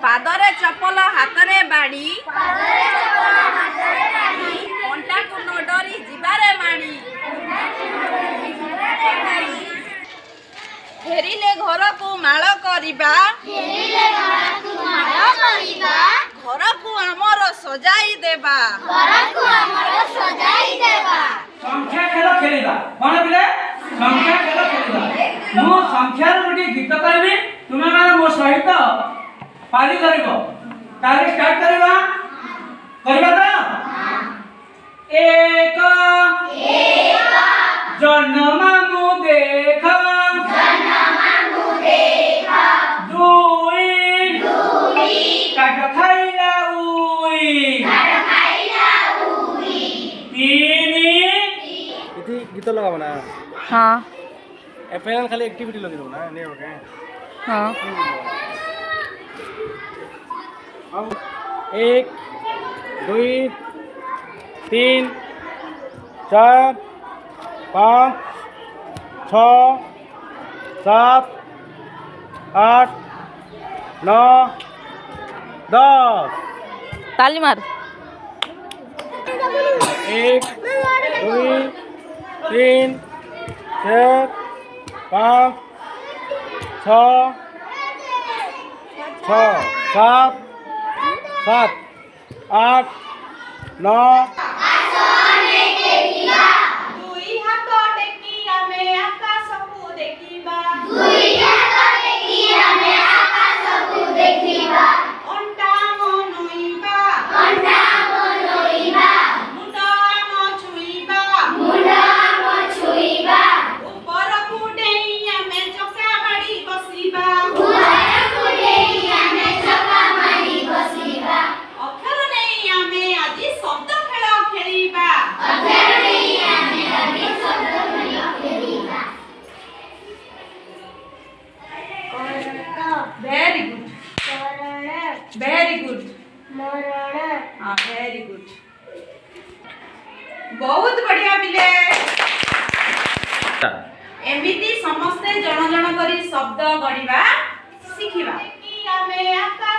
पादरे चपल हाथरे बाड़ी अंटा को न डरी जीवारे माड़ी फेरिले घर को माल करिबा घर को आमर सजाई देबा संख्या खेल खेलिबा कोन पिले संख्या खेल खेलिबा मो संख्या गोटे गीत कहबी तुमे माने मो सहित पाली करिबो ताले स्टार्ट करबा तो एक जन्ममु देख दुई काट खाइला उई तीन गीत लगाबो ना हाँ एफएन खाली एक्टिविटी लगे दो ना नहीं ओके हाँ अब 1 2 3 4 5 6 7 8 9 10 ताली मार 1 2 3 4 5 6 7 7 8 9 दुई हाथ टेकी आमे आकाश को देखिबा अंटा मनोइबा मुंडा छुईबा ऊपर को डेई आमे चका मारी बसिबा अक्षर नहीं आमे आजी शब्द खेल खेलिबा वेरी गुड वेरी गुड हाँ वेरी गुड बहुत बढ़िया पिले एमिति समस्ते जन जन करी शब्द गढ़िबा शिखिबा आमे आका